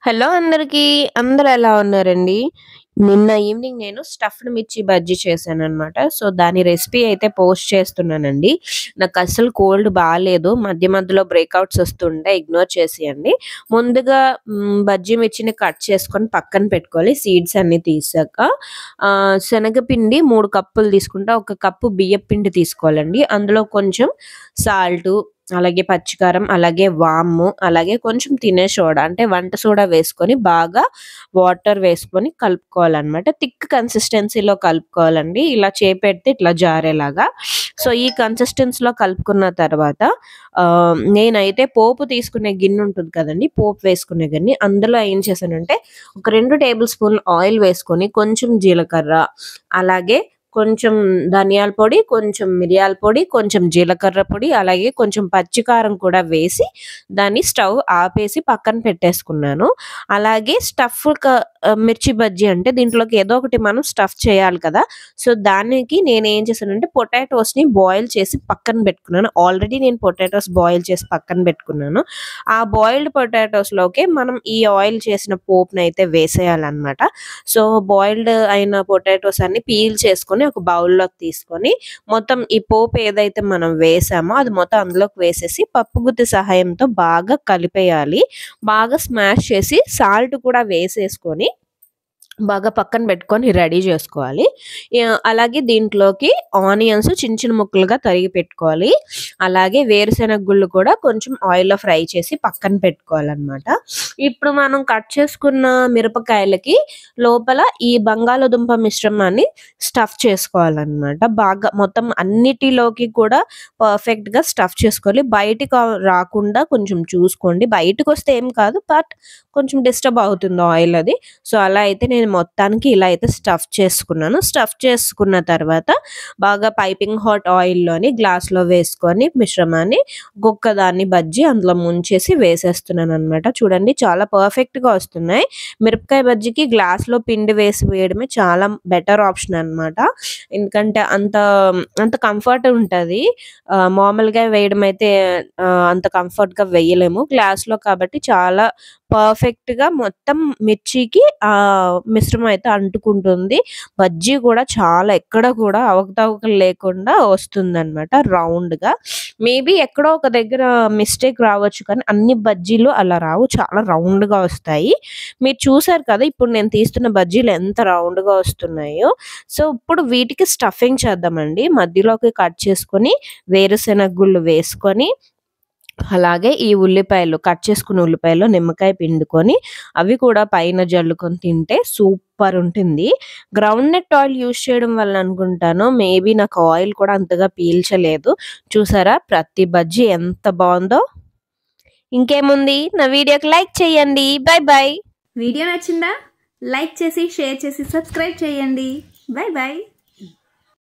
Hello అందరికీ. అందరూ ఎలా ఉన్నారండి? నిన్న ఈవినింగ్ నేను స్టఫ్డ్ మిర్చి బజ్జీ చేశాననమాట. సో, దాని రెసిపీ అయితే పోస్ట్ చేస్తున్నానండి. నాకస్సలు కోల్డ్ బాలేదు. మధ్య మధ్యలో బ్రేకౌట్స్ వస్తుంటాయి. ఇగ్నోర్ చేసేయండి. ముందుగా బజ్జీ మిర్చిని కట్ చేసుకొని పక్కన పెట్టుకోవాలి సీడ్స్ అన్నీ తీసాక. శనగపిండి 3 కప్పులు తీసుకుంటా. 1 కప్పు బియ్యపు పిండి తీసుకోవాలండి. అందులో కొంచెం సాల్టు, అలాగే పచ్చికారం, అలాగే వాము, అలాగే కొంచెం తినే సోడా అంటే వంట సోడా వేసుకొని బాగా వాటర్ వేసుకొని కలుపుకోవాలనమాట. థిక్ కన్సిస్టెన్సీలో కలుపుకోవాలండి. ఇలా చేపెడితే ఇట్లా జారేలాగా. సో, ఈ కన్సిస్టెన్సీలో కలుపుకున్న తర్వాత నేనైతే పోపు తీసుకునే గిన్నె ఉంటుంది కదండీ! పోపు వేసుకునే గిన్నె. అందులో ఏం చేశానంటే ఒక 2 టేబుల్ స్పూన్లు ఆయిల్ వేసుకొని కొంచెం జీలకర్ర, అలాగే కొంచెం ధనియాల పొడి, కొంచెం మిరియాల పొడి, కొంచెం జీలకర్ర పొడి, అలాగే కొంచెం పచ్చికారం కూడా వేసి దాన్ని స్టవ్ ఆపేసి పక్కన పెట్టేసుకున్నాను. అలాగే మిర్చి బజ్జీ అంటే దీంట్లోకి ఏదో ఒకటి మనం స్టఫ్ చేయాలి కదా! సో, దానికి నేనేం చేశానంటే పొటాటోస్‌ని బాయిల్ చేసి పక్కన పెట్టుకున్నాను. ఆల్రెడీ నేను పొటాటోస్ బాయిల్ చేసి పక్కన పెట్టుకున్నాను. ఆ బాయిల్డ్ పొటాటోస్‌లోకే మనం ఈ ఆయిల్ చేసిన పోపునైతే వేసేయాలనమాట. సో, బాయిల్డ్ అయిన పొటాటోస్ అన్ని పీల్ చేసుకొని ఒక బౌల్‌లోకి తీసుకొని మొత్తం ఈ పోపు ఏదైతే మనం వేసామో అది మొత్తం అందులోకి వేసేసి పప్పుగుత్తి సహాయంతో బాగా కలిపేయాలి. బాగా స్మాష్ చేసి సాల్ట్ కూడా వేసేసుకొని బాగా పక్కన పెట్టుకొని రెడీ చేసుకోవాలి. అలాగే దీంట్లోకి ఆనియన్స్ చిన్న చిన్న ముక్కలుగా తరిగి పెట్టుకోవాలి. అలాగే వేరుశెనగ గుళ్ళు కూడా కొంచెం ఆయిల్‌లో ఫ్రై చేసి పక్కన పెట్టుకోవాలనమాట. ఇప్పుడు మనం కట్ చేసుకున్న మిరపకాయలకి లోపల ఈ బంగాళాదుంప మిశ్రమాన్ని స్టఫ్ చేసుకోవాలనమాట. బాగా మొత్తం అన్నిటిలోకి కూడా పర్ఫెక్ట్‌గా స్టఫ్ చేసుకోవాలి. బయటికి రాకుండా కొంచెం చూసుకోండి. బయటకొస్తే ఏం కాదు. బట్ కొంచెం డిస్టర్బ్ అవుతుంది ఆయిల్ అది. సో, అలా అయితే నేను మొత్తానికి ఇలా అయితే స్టఫ్ చేసుకున్నాను. స్టఫ్ చేసుకున్న తర్వాత బాగా పైపింగ్ హాట్ ఆయిల్‌లోని గ్లాస్‌లో వేసుకొని మిశ్రమాన్ని ఒక్కొక్కదాన్ని బజ్జీ అందులో ముంచేసి వేసేస్తున్నాననమాట. చూడండి చాలా పర్ఫెక్ట్‌గా వస్తున్నాయి. మిరపకాయ బజ్జీకి గ్లాస్‌లో పిండి వేసి వేయడమే చాలా బెటర్ ఆప్షన్ అనమాట. ఎందుకంటే అంత కంఫర్ట్ ఉంటది. మామూలుగా వేయడం అయితే అంత కంఫర్ట్‌గా వేయలేము. గ్లాస్‌లో కాబట్టి చాలా పర్ఫెక్ట్‌గా మొత్తం మిర్చికి మిశ్రమం అయితే అంటుకుంటుంది. బజ్జీ కూడా చాలా ఎక్కడ కూడా అవకతవకలు లేకుండా వస్తుందనమాట రౌండ్‌గా. మేబీ ఎక్కడో ఒక దగ్గర మిస్టేక్ రావచ్చు కానీ అన్ని బజ్జీలు అలా రావు. చాలా రౌండ్‌గా వస్తాయి. మీరు చూసారు కదా! ఇప్పుడు నేను తీస్తున్న బజ్జీలు ఎంత రౌండ్‌గా వస్తున్నాయో. సో, ఇప్పుడు వీటికి స్టఫింగ్ చేద్దామండి. మధ్యలోకి కట్ చేసుకొని వేరుశెనగ గుళ్ళు వేసుకొని అలాగే ఈ ఉల్లిపాయలు కట్ చేసుకున్న ఉల్లిపాయలో నిమ్మకాయ పిండుకొని అవి కూడా పైన జల్లుకొని తింటే సూపర్ ఉంటుంది. గ్రౌండ్ నట్ ఆయిల్ యూజ్ చేయడం వల్ల అనుకుంటాను మేబీ నాకు ఆయిల్ కూడా అంతగా పీల్చలేదు. చూసారా ప్రతి బజ్జీ ఎంత బావుందో. ఇంకేముంది నా వీడియోకి లైక్ చేయండి. By by. వీడియో నచ్చిందా? లైక్ చేసి షేర్ చేసి సబ్స్క్రైబ్ చేయండి. By by.